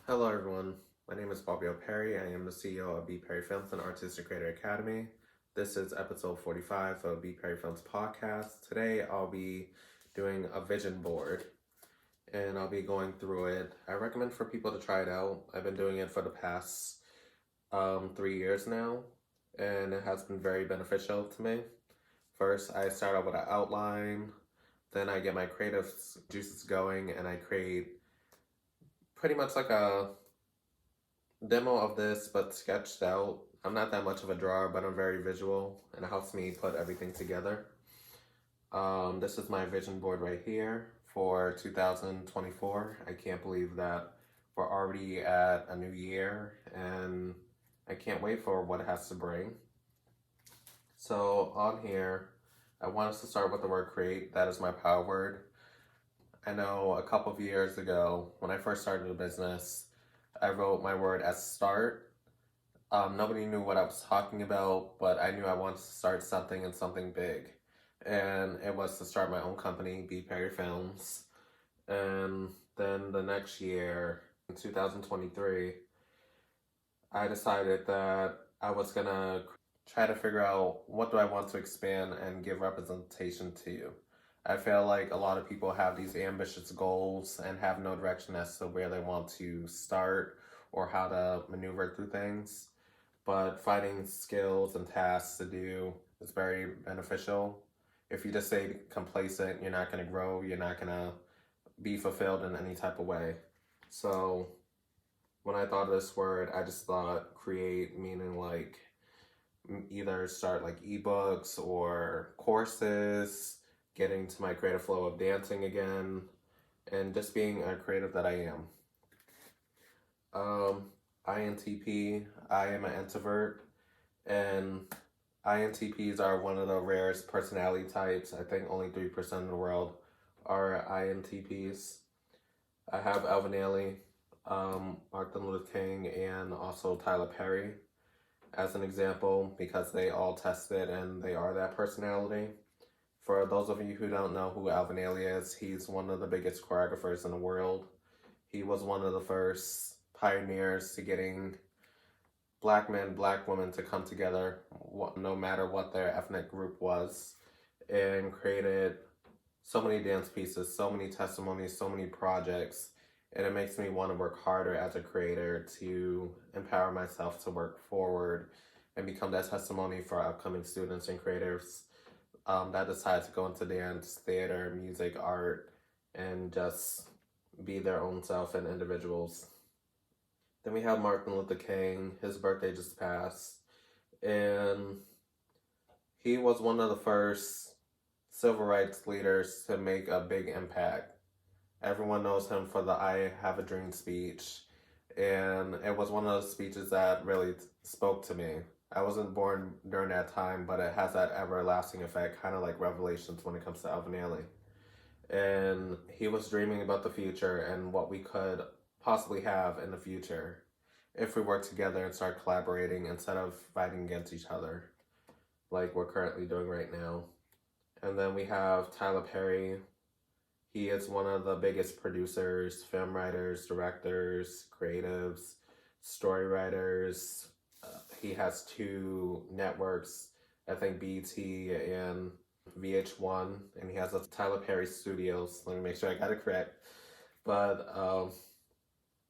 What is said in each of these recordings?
Hello everyone, my name is Perry. I am the CEO of BPerryFilms and Artistic Creator Academy. This is episode 45 of BPerryFilms Podcast. Today I'll be doing a vision board and I'll be going through it. I recommend for people to try it out. I've been doing it for the past 3 years now and it has been very beneficial to me. First, I start out with an outline, then I get my creative juices going and I create pretty much like a demo of this, but sketched out. I'm not that much of a drawer, but I'm very visual, and it helps me put everything together. This is my vision board right here for 2024. I can't believe that we're already at a new year, and I can't wait for what it has to bring. So on here, I want us to start with the word create. That is my power word. I know a couple of years ago, when I first started a business, I wrote my word as start. Nobody knew what I was talking about, but I knew I wanted to start something and something big. And it was to start my own company, BPerryFilms. And then the next year, in 2023, I decided that I was going to try to figure out what do I want to expand and give representation to. I feel like a lot of people have these ambitious goals and have no direction as to where they want to start or how to maneuver through things. But finding skills and tasks to do is very beneficial. If you just stay complacent, you're not going to grow, you're not going to be fulfilled in any type of way. So when I thought of this word, I just thought create, meaning like either start like ebooks or courses, getting to my creative flow of dancing again, and just being a creative that I am. INTP, I am an introvert, and INTPs are one of the rarest personality types. I think only 3% of the world are INTPs. I have Alvin Ailey, Martin Luther King, and also Tyler Perry as an example because they all tested and they are that personality. For those of you who don't know who Alvin Ailey is, he's one of the biggest choreographers in the world. He was one of the first pioneers to getting black men, black women to come together, no matter what their ethnic group was, and created so many dance pieces, so many testimonies, so many projects. And it makes me want to work harder as a creator to empower myself to work forward and become that testimony for upcoming students and creators that decide to go into dance, theater, music, art, and just be their own self and individuals. Then we have Martin Luther King. His birthday just passed. And he was one of the first civil rights leaders to make a big impact. Everyone knows him for the I Have a Dream speech. And it was one of those speeches that really spoke to me. I wasn't born during that time, but it has that everlasting effect, kind of like Revelations when it comes to Alvin Ailey. And he was dreaming about the future and what we could possibly have in the future if we work together and start collaborating instead of fighting against each other like we're currently doing right now. And then we have Tyler Perry. He is one of the biggest producers, film writers, directors, creatives, story writers. He has 2 networks, I think BT and VH1, and he has a Tyler Perry Studios. Let me make sure I got it correct. But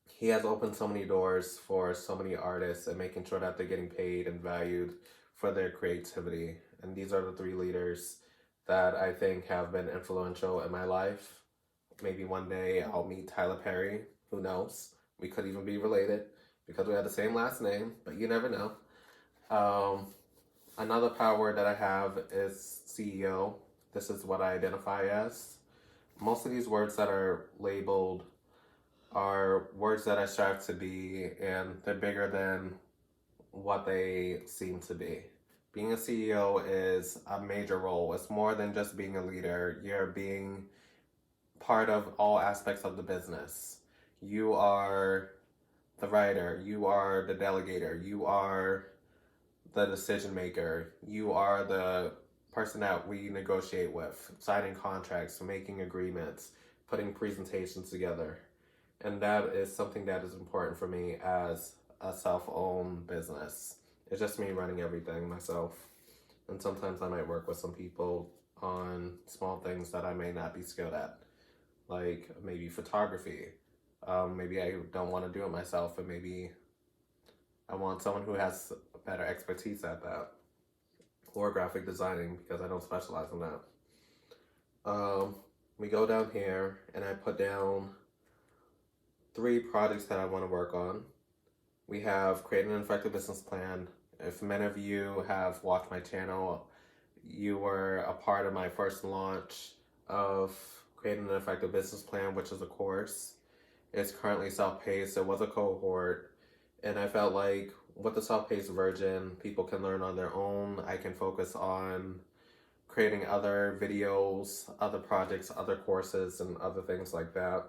he has opened so many doors for so many artists and making sure that they're getting paid and valued for their creativity. And these are the 3 leaders that I think have been influential in my life. Maybe one day I'll meet Tyler Perry. Who knows? We could even be related because we have the same last name, but you never know. Another power word that I have is CEO. This is what I identify as. Most of these words that are labeled are words that I strive to be, and they're bigger than what they seem to be. Being a CEO is a major role. It's more than just being a leader. You're being part of all aspects of the business. You are the writer, you are the delegator, you are the decision maker, you are the person that we negotiate with, signing contracts, making agreements, putting presentations together. And that is something that is important for me as a self-owned business. It's just me running everything myself. And sometimes I might work with some people on small things that I may not be skilled at, like maybe photography. Maybe I don't want to do it myself, and maybe I want someone who has better expertise at that, or graphic designing because I don't specialize in that. We go down here, and I put down 3 projects that I want to work on. We have creating an effective business plan. If many of you have watched my channel, you were a part of my first launch of creating an effective business plan, which is a course. It's currently self-paced. It was a cohort, and I felt like with the self-paced version, people can learn on their own. I can focus on creating other videos, other projects, other courses, and other things like that.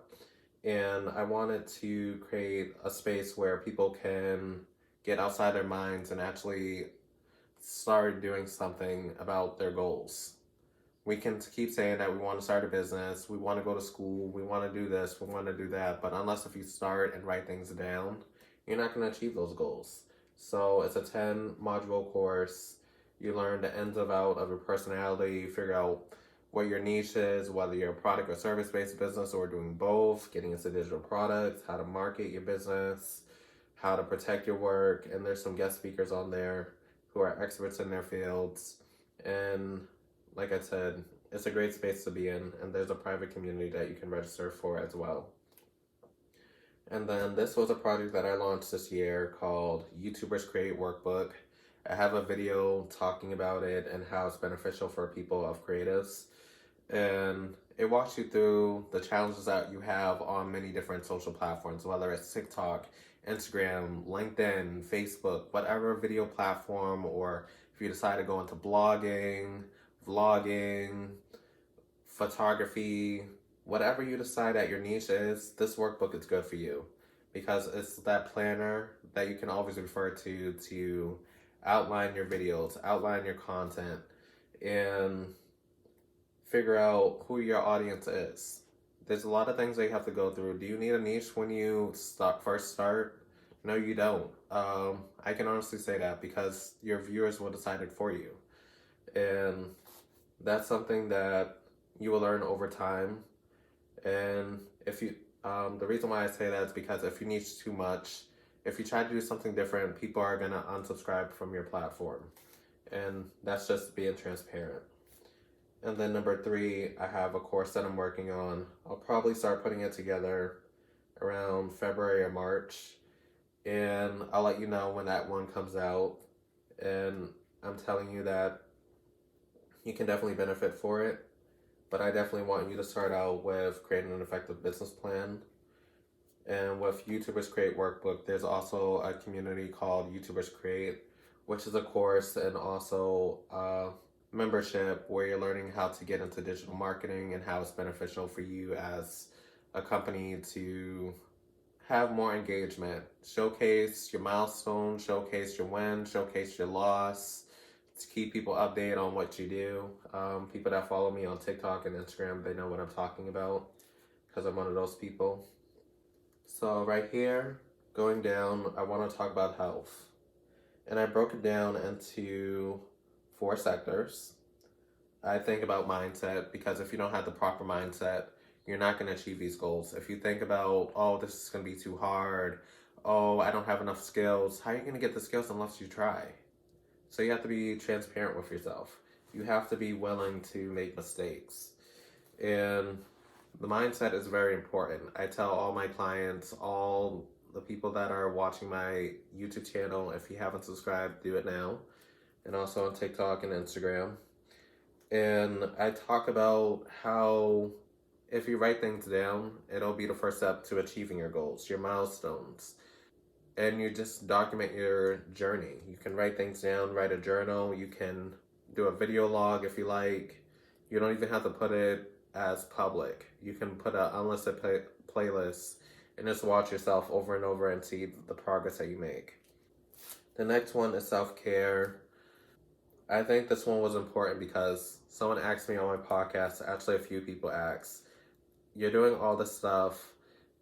And I wanted to create a space where people can get outside their minds and actually start doing something about their goals. We can keep saying that we want to start a business, we want to go to school, we want to do this, we want to do that, but unless if you start and write things down, you're not going to achieve those goals. So it's a 10-module course. You learn the ins and outs of your personality, you figure out what your niche is, whether you're a product or service-based business or doing both, getting into digital products, how to market your business, how to protect your work, and there's some guest speakers on there who are experts in their fields. And like I said, it's a great space to be in, and there's a private community that you can register for as well. And then this was a project that I launched this year called YouTubers Create Workbook. I have a video talking about it and how it's beneficial for people of creatives. And it walks you through the challenges that you have on many different social platforms, whether it's TikTok, Instagram, LinkedIn, Facebook, whatever video platform, or if you decide to go into blogging, vlogging, photography, whatever you decide that your niche is, this workbook is good for you because it's that planner that you can always refer to outline your videos, outline your content, and figure out who your audience is. There's a lot of things that you have to go through. Do you need a niche when you first start? No, you don't. I can honestly say that because your viewers will decide it for you. And that's something that you will learn over time. And if you, the reason why I say that is because if you niche too much, if you try to do something different, people are going to unsubscribe from your platform. And that's just being transparent. And then number 3, I have a course that I'm working on. I'll probably start putting it together around February or March. And I'll let you know when that one comes out. And I'm telling you that you can definitely benefit for it. But I definitely want you to start out with creating an effective business plan. And with YouTubers Create Workbook, there's also a community called YouTubers Create, which is a course and also membership where you're learning how to get into digital marketing and how it's beneficial for you as a company to have more engagement, showcase your milestones, showcase your wins, showcase your loss, to keep people updated on what you do. People that follow me on TikTok and Instagram, they know what I'm talking about because I'm one of those people. So right here, going down, I want to talk about health. And I broke it down into 4 sectors. I think about mindset because if you don't have the proper mindset, you're not going to achieve these goals. If you think about, oh, this is going to be too hard, oh, I don't have enough skills, how are you going to get the skills unless you try? So you have to be transparent with yourself. You have to be willing to make mistakes. And the mindset is very important. I tell all my clients, all the people that are watching my YouTube channel, if you haven't subscribed, do it now. And also on TikTok and Instagram. And I talk about how if you write things down, it'll be the first step to achieving your goals, your milestones. And you just document your journey. You can write things down, write a journal. You can do a video log if you like. You don't even have to put it as public. You can put an unlisted playlist and just watch yourself over and over and see the progress that you make. The next one is self-care. I think this one was important because someone asked me on my podcast, actually a few people asked, you're doing all this stuff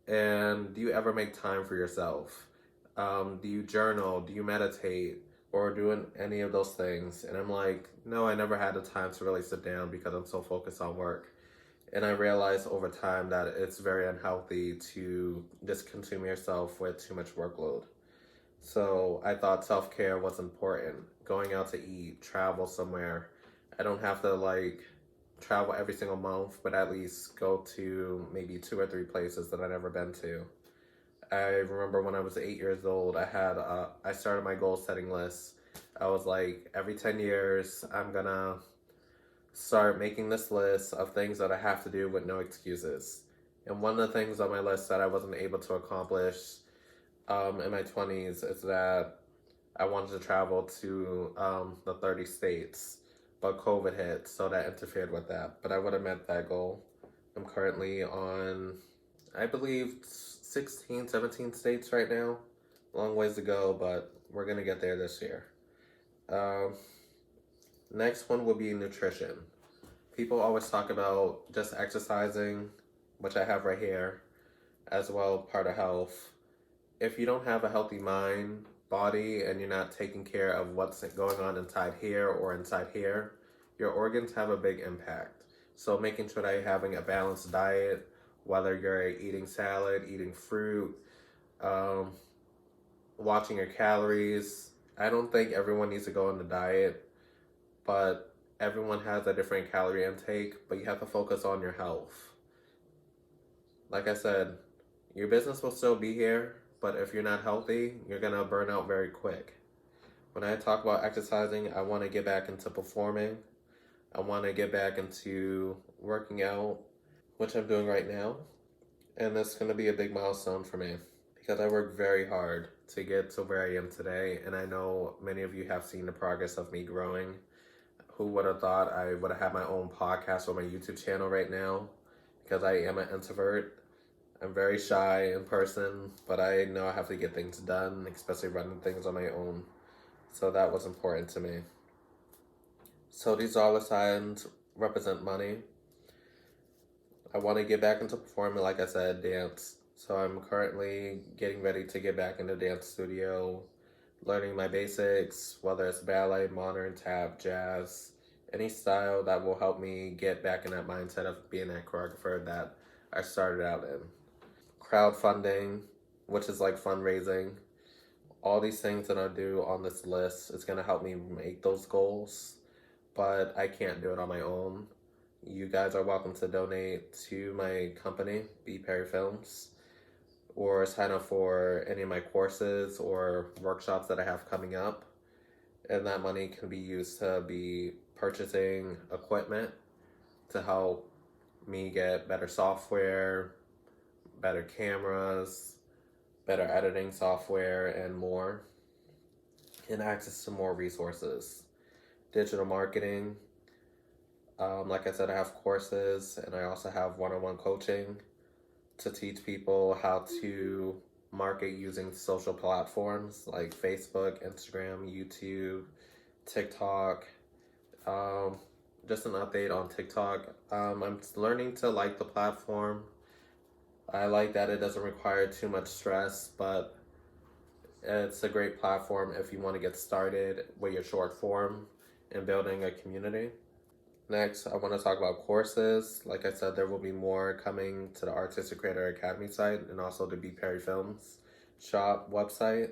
And do you ever make time for yourself? Do you journal? Do you meditate? Or do any of those things? And I'm like, no, I never had the time to really sit down because I'm so focused on work. And I realized over time that it's very unhealthy to just consume yourself with too much workload. So I thought self-care was important. Going out to eat, travel somewhere. I don't have to travel every single month, but at least go to maybe 2 or 3 places that I've never been to. I remember when I was 8 years old, I started my goal setting list. I was like, every 10 years, I'm gonna start making this list of things that I have to do with no excuses. And one of the things on my list that I wasn't able to accomplish in my 20s is that I wanted to travel to the 30 states, but COVID hit, so that interfered with that. But I would have met that goal. I'm currently on, I believe, 16, 17 states right now. Long ways to go, but we're going to get there this year. Next one will be nutrition. People always talk about just exercising, which I have right here, as well, part of health. If you don't have a healthy mind, body, and you're not taking care of what's going on inside here or inside here, your organs have a big impact. So making sure that you're having a balanced diet, whether you're eating salad, eating fruit, watching your calories. I don't think everyone needs to go on the diet, but everyone has a different calorie intake, but you have to focus on your health. Like I said, your business will still be here, but if you're not healthy, you're going to burn out very quick. When I talk about exercising, I want to get back into performing. I want to get back into working out, which I'm doing right now. And that's going to be a big milestone for me because I worked very hard to get to where I am today. And I know many of you have seen the progress of me growing. Who would have thought I would have had my own podcast or my YouTube channel right now? Because I am an introvert. I'm very shy in person, but I know I have to get things done, especially running things on my own. So that was important to me. So these dollar signs represent money. I want to get back into performing, like I said, dance. So I'm currently getting ready to get back in the dance studio, learning my basics, whether it's ballet, modern, tap, jazz, any style that will help me get back in that mindset of being that choreographer that I started out in. Crowdfunding, which is like fundraising. All these things that I do on this list is going to help me make those goals, but I can't do it on my own. You guys are welcome to donate to my company, BPerryFilms, or sign up for any of my courses or workshops that I have coming up. And that money can be used to be purchasing equipment to help me get better software, better cameras, better editing software, and more, and access to more resources. Digital marketing. Like I said, I have courses, and I also have one-on-one coaching to teach people how to market using social platforms like Facebook, Instagram, YouTube, TikTok. Just an update on TikTok. I'm learning to like the platform. I like that it doesn't require too much stress, but it's a great platform if you want to get started with your short form and building a community. Next, I want to talk about courses. Like I said, there will be more coming to the Artistic Creator Academy site and also the BPerryFilms shop website,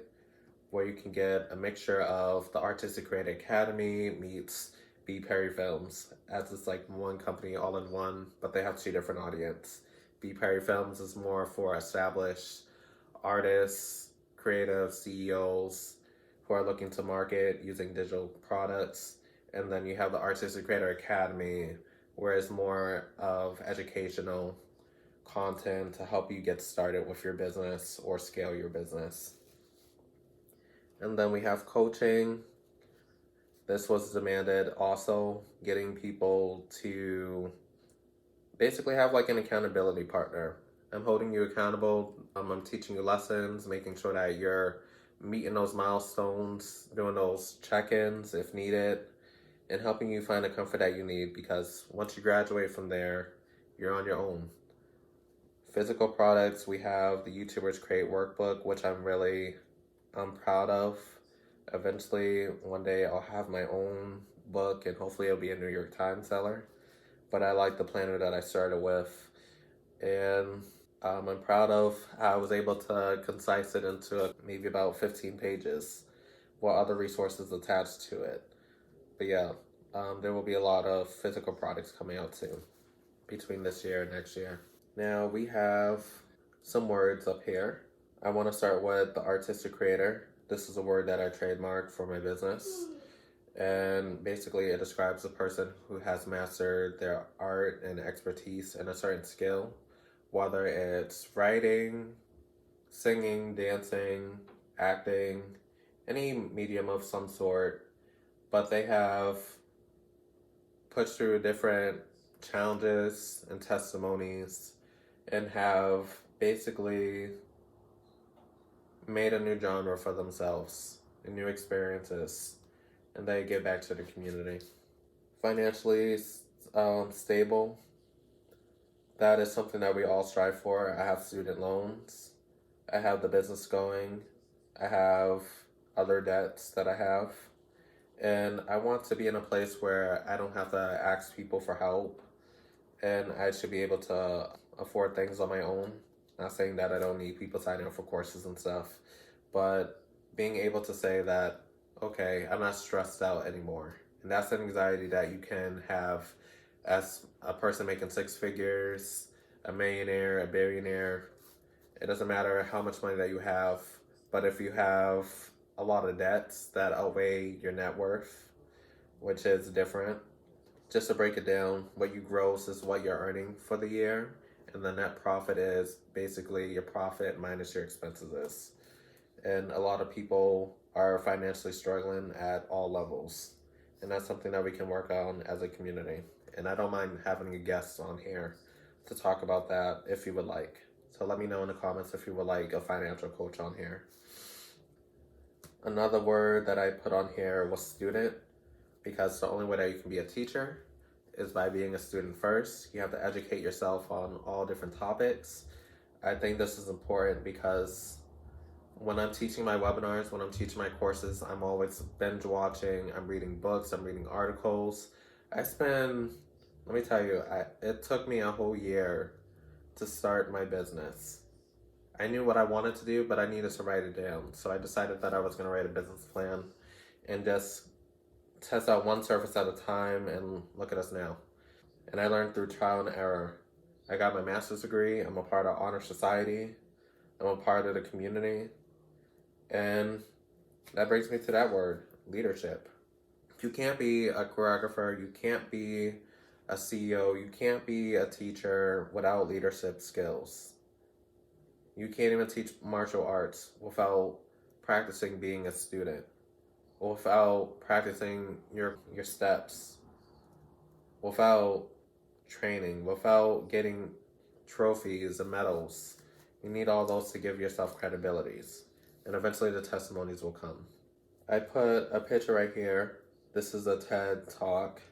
where you can get a mixture of the Artistic Creator Academy meets BPerryFilms, as it's like one company all in one, but they have 2 different audiences. BPerryFilms is more for established artists, creative CEOs who are looking to market using digital products. And then you have the Artistic Creator Academy, where it's more of educational content to help you get started with your business or scale your business. And then we have coaching. This was demanded also, getting people to basically have like an accountability partner. I'm holding you accountable. I'm teaching you lessons, making sure that you're meeting those milestones, doing those check-ins if needed, and helping you find the comfort that you need, because once you graduate from there, you're on your own. Physical products, we have the YouTubers Create Workbook, which I'm proud of. Eventually, one day I'll have my own book and hopefully it'll be a New York Times seller. But I like the planner that I started with. And I'm proud of how I was able to concise it into maybe about 15 pages with other resources attached to it. But yeah, there will be a lot of physical products coming out soon between this year and next year. Now we have some words up here. I want to start with the artistic creator. This is a word that I trademarked for my business. And basically it describes a person who has mastered their art and expertise in a certain skill, whether it's writing, singing, dancing, acting, any medium of some sort, but they have pushed through different challenges and testimonies and have basically made a new genre for themselves and new experiences, and they give back to the community. Financially stable, that is something that we all strive for. I have student loans, I have the business going, I have other debts that I have, and I want to be in a place where I don't have to ask people for help, and I should be able to afford things on my own. Not saying that I don't need people signing up for courses and stuff, but being able to say that, okay, I'm not stressed out anymore. And that's an anxiety that you can have as a person making six figures, a millionaire, a billionaire. It doesn't matter how much money that you have, but if you have a lot of debts that outweigh your net worth, which is different. Just to break it down, what you gross is what you're earning for the year, and the net profit is basically your profit minus your expenses. And a lot of people are financially struggling at all levels, and that's something that we can work on as a community. And I don't mind having a guest on here to talk about that if you would like. So let me know in the comments if you would like a financial coach on here. Another word that I put on here was student, because the only way that you can be a teacher is by being a student first. You have to educate yourself on all different topics. I think this is important because when I'm teaching my webinars, when I'm teaching my courses, I'm always binge watching, I'm reading books, I'm reading articles. Let me tell you, it took me a whole year to start my business. I knew what I wanted to do, but I needed to write it down. So I decided that I was going to write a business plan and just test out one surface at a time, and look at us now. And I learned through trial and error. I got my master's degree. I'm a part of Honor Society. I'm a part of the community. And that brings me to that word, leadership. You can't be a choreographer. You can't be a CEO. You can't be a teacher without leadership skills. You can't even teach martial arts without practicing being a student, without practicing your steps, without training, without getting trophies and medals. You need all those to give yourself credibilities, and eventually the testimonies will come. I put a picture right here. This is a TED Talk.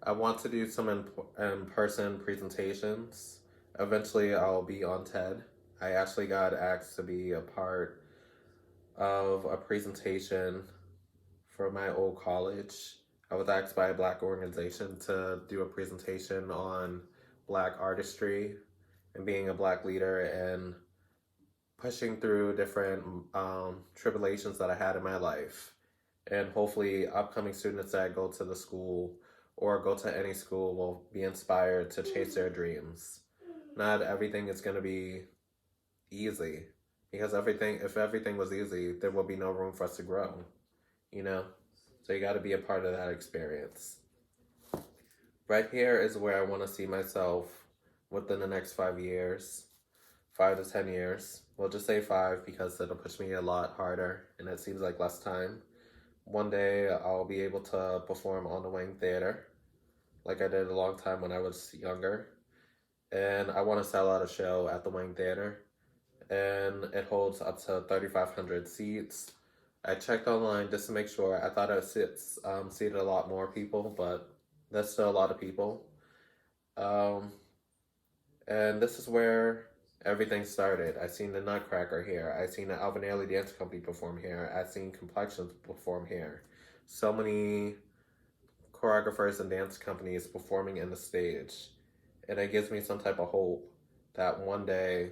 I want to do some in-person presentations. Eventually I'll be on TED. I actually got asked to be a part of a presentation for my old college. I was asked by a Black organization to do a presentation on Black artistry and being a Black leader and pushing through different tribulations that I had in my life. And hopefully upcoming students that go to the school or go to any school will be inspired to chase their dreams. Not everything is going to be easy, because if everything was easy, there would be no room for us to grow, so you got to be a part of that experience. Right here is where I want to see myself within the next 5 years, 5 to 10 years. We'll just say 5 because it'll push me a lot harder and it seems like less time. One day I'll be able to perform on the Wing Theater like I did a long time when I was younger, and I want to sell out a show at the Wing Theater, and it holds up to 3,500 seats. I checked online just to make sure. I thought it seated a lot more people, but that's still a lot of people. And this is where everything started. I seen the Nutcracker here. I seen the Alvin Ailey Dance Company perform here. I seen Complexions perform here. So many choreographers and dance companies performing in the stage. And it gives me some type of hope that one day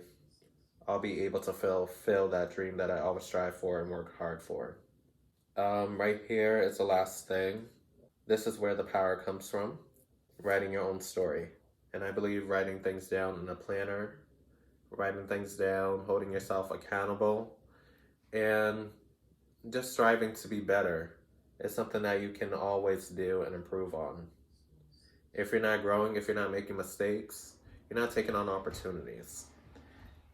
I'll be able to fulfill that dream that I always strive for and work hard for. Right here is the last thing. This is where the power comes from. Writing your own story. And I believe writing things down in a planner, writing things down, holding yourself accountable, and just striving to be better is something that you can always do and improve on. If you're not growing, if you're not making mistakes, you're not taking on opportunities.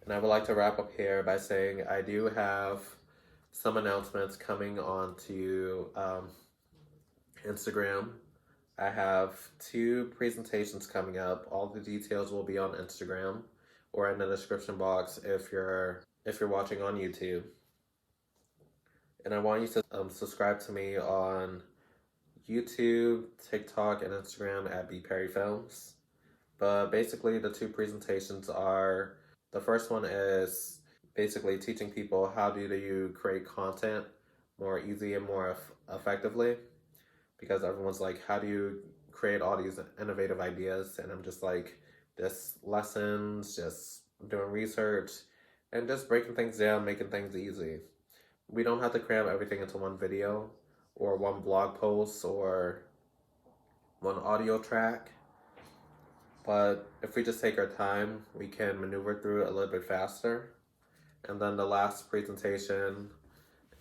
And I would like to wrap up here by saying I do have some announcements coming onto Instagram. I have 2 presentations coming up. All the details will be on Instagram or in the description box if you're watching on YouTube. And I want you to subscribe to me on YouTube, TikTok, and Instagram at BPerryFilms. But basically the 2 presentations are, the first one is basically teaching people how do you create content more easy and more effectively. Because everyone's like, how do you create all these innovative ideas? And I'm just like, just lessons, just doing research, and just breaking things down, making things easy. We don't have to cram everything into one video, or one blog post, or one audio track. But if we just take our time, we can maneuver through it a little bit faster. And then the last presentation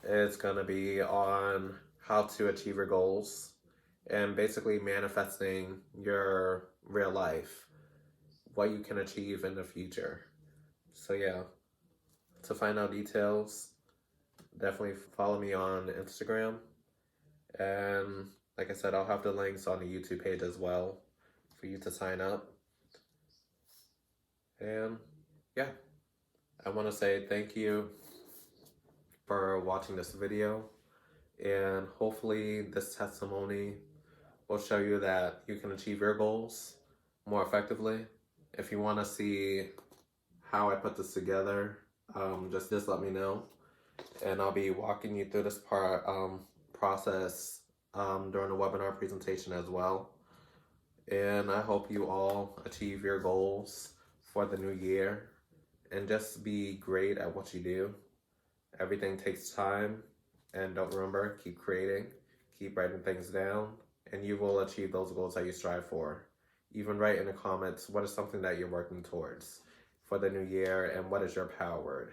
is going to be on how to achieve your goals and basically manifesting your real life, what you can achieve in the future. So yeah, to find out details, definitely follow me on Instagram. And like I said, I'll have the links on the YouTube page as well for you to sign up. And yeah, I want to say thank you for watching this video. And hopefully this testimony will show you that you can achieve your goals more effectively. If you want to see how I put this together, just let me know. And I'll be walking you through this process during the webinar presentation as well. And I hope you all achieve your goals for the new year and just be great at what you do. Everything takes time. And don't remember, keep creating, keep writing things down, and you will achieve those goals that you strive for. Even write in the comments what is something that you're working towards for the new year and what is your power word.